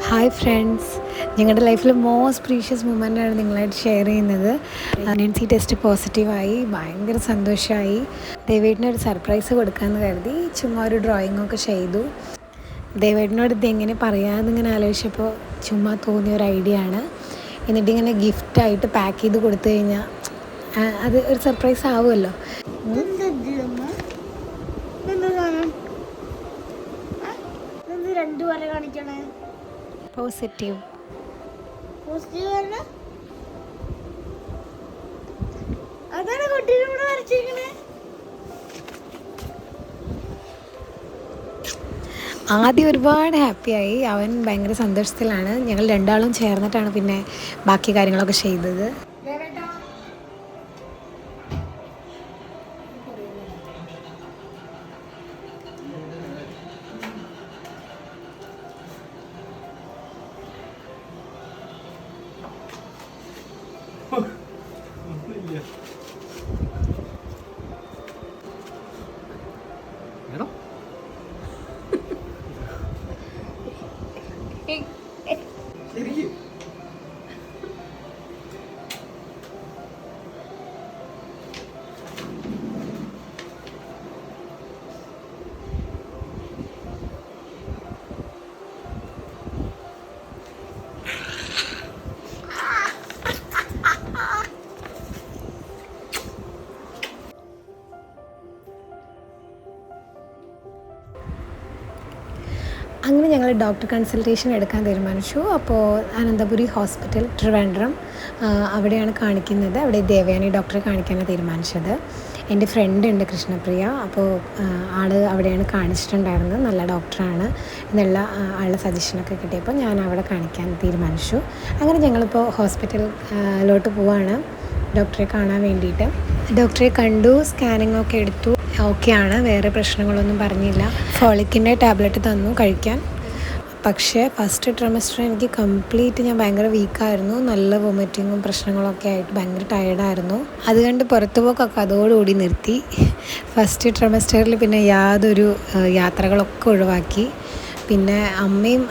Hi friends, ഞങ്ങളുടെ ലൈഫിൽ most precious മൊമെൻ്റാണ് നിങ്ങളായിട്ട് ഷെയർ ചെയ്യുന്നത്. പ്രഗ്നൻസി ടെസ്റ്റ് പോസിറ്റീവായി, ഭയങ്കര സന്തോഷമായി. ദേവേട്ടിനൊരു സർപ്രൈസ് കൊടുക്കാമെന്ന് കരുതി ചുമ്മാ ഒരു ഡ്രോയിങ്ങൊക്കെ ചെയ്തു. ദേവേട്ടിനോട് ഇതെങ്ങനെ പറയാമെന്നിങ്ങനെ ആലോചിച്ചപ്പോൾ ചുമ്മാ തോന്നിയൊരു ഐഡിയ ആണ്. എന്നിട്ടിങ്ങനെ ഗിഫ്റ്റായിട്ട് പാക്ക് ചെയ്ത് കൊടുത്തു കഴിഞ്ഞാൽ അത് ഒരു സർപ്രൈസ് ആവുമല്ലോ. രണ്ടു വരെ കാണിക്കണേ. പോസിറ്റീവ് അതാണ് കുട്ടീനെ വരച്ചിരിക്കണേ. ആദ്യം ഒരുപാട് ഹാപ്പിയായി, അവൻ ഭയങ്കര സന്തോഷത്തിലാണ്. ഞങ്ങൾ രണ്ടാളും ചേർന്നിട്ടാണ് പിന്നെ ബാക്കി കാര്യങ്ങളൊക്കെ ചെയ്തത്. അങ്ങനെ ഞങ്ങൾ ഡോക്ടർ കൺസൾട്ടേഷൻ എടുക്കാൻ തീരുമാനിച്ചു. അപ്പോൾ അനന്തപുരി ഹോസ്പിറ്റൽ ട്രിവാൻഡ്രം അവിടെയാണ് കാണിക്കുന്നത്. അവിടെ ദേവയാനി ഡോക്ടറെ കാണിക്കാനാണ് തീരുമാനിച്ചത്. എൻ്റെ ഫ്രണ്ട് ഉണ്ട് കൃഷ്ണപ്രിയ, അപ്പോൾ ആൾ അവിടെയാണ് കാണിച്ചിട്ടുണ്ടായിരുന്നത്. നല്ല ഡോക്ടറാണ് എന്നുള്ള ആളുടെ സജഷനൊക്കെ കിട്ടിയപ്പോൾ ഞാൻ അവിടെ കാണിക്കാൻ തീരുമാനിച്ചു. അങ്ങനെ ഞങ്ങളിപ്പോൾ ഹോസ്പിറ്റലിലോട്ട് പോവാണ് ഡോക്ടറെ കാണാൻ വേണ്ടിയിട്ട്. ഡോക്ടറെ കണ്ടു, സ്കാനിങ് ഒക്കെ എടുത്തു. ഓക്കെയാണ്, വേറെ പ്രശ്നങ്ങളൊന്നും പറഞ്ഞില്ല. ഫോളിക്കിൻ്റെ ടാബ്ലറ്റ് തന്നു കഴിക്കാൻ. പക്ഷേ ഫസ്റ്റ് ട്രിമസ്റ്റർ എനിക്ക് കംപ്ലീറ്റ് ഞാൻ ഭയങ്കര വീക്കായിരുന്നു. നല്ല വൊമിറ്റിങ്ങും പ്രശ്നങ്ങളൊക്കെ ആയിട്ട് ഭയങ്കര ടയർഡായിരുന്നു. അതുകൊണ്ട് പുറത്തു പോക്കൊക്കെ അതോടുകൂടി നിർത്തി. ഫസ്റ്റ് ട്രിമസ്റ്ററിൽ പിന്നെ യാതൊരു യാത്രകളൊക്കെ ഒഴിവാക്കി. പിന്നെ അമ്മയും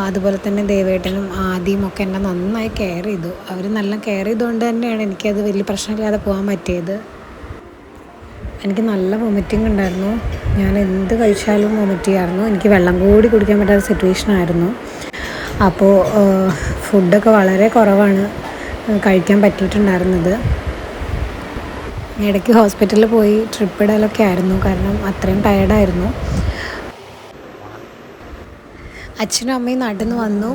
അതുപോലെ തന്നെ ദേവേട്ടനും ആദ്യം ഒക്കെ എന്നെ നന്നായി കെയർ ചെയ്തു. അവർ നല്ല കെയർ ചെയ്തുകൊണ്ട് തന്നെയാണ് എനിക്കത് വലിയ പ്രശ്നമില്ലാതെ പോകാൻ പറ്റിയത്. എനിക്ക് നല്ല വൊമിറ്റിംഗ് ഉണ്ടായിരുന്നു. ഞാൻ എന്ത് കഴിച്ചാലും വൊമിറ്റ് ചെയ്യായിരുന്നു. എനിക്ക് വെള്ളം കൂടി കുടിക്കാൻ പറ്റാത്ത സിറ്റുവേഷനായിരുന്നു. അപ്പോൾ ഫുഡൊക്കെ വളരെ കുറവാണ് കഴിക്കാൻ പറ്റിയിട്ടുണ്ടായിരുന്നത്. ഇടയ്ക്ക് ഹോസ്പിറ്റലിൽ പോയി ട്രിപ്പ് ഇടലൊക്കെ ആയിരുന്നു, കാരണം അത്രയും ടയർഡായിരുന്നു. അച്ഛനും അമ്മയും നാട്ടിൽ നിന്ന് വന്നു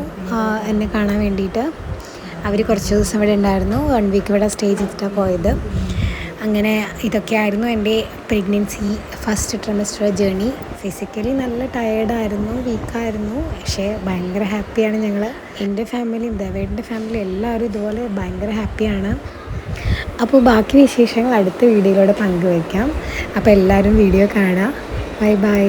എന്നെ കാണാൻ വേണ്ടിയിട്ട്. അവർ കുറച്ച് ദിവസം ഇവിടെ ഉണ്ടായിരുന്നു. 1 വീക്ക് ഇവിടെ സ്റ്റേ ചെയ്തിട്ടാണ് പോയത്. അങ്ങനെ ഇതൊക്കെയായിരുന്നു എൻ്റെ പ്രഗ്നൻസി ഫസ്റ്റ് ട്രിമസ്റ്റർ ജേർണി. ഫിസിക്കലി നല്ല ടയേർഡായിരുന്നു, വീക്കായിരുന്നു. പക്ഷേ ഭയങ്കര ഹാപ്പിയാണ് ഞങ്ങൾ. എൻ്റെ ഫാമിലിയും ദേവേട്ടൻ്റെ ഫാമിലി എല്ലാവരും ഇതുപോലെ ഭയങ്കര ഹാപ്പിയാണ്. അപ്പോൾ ബാക്കി വിശേഷങ്ങൾ അടുത്ത വീഡിയോയിലൂടെ പങ്കുവയ്ക്കാം. അപ്പോൾ എല്ലാവരും വീഡിയോ കാണാം. Bye bye.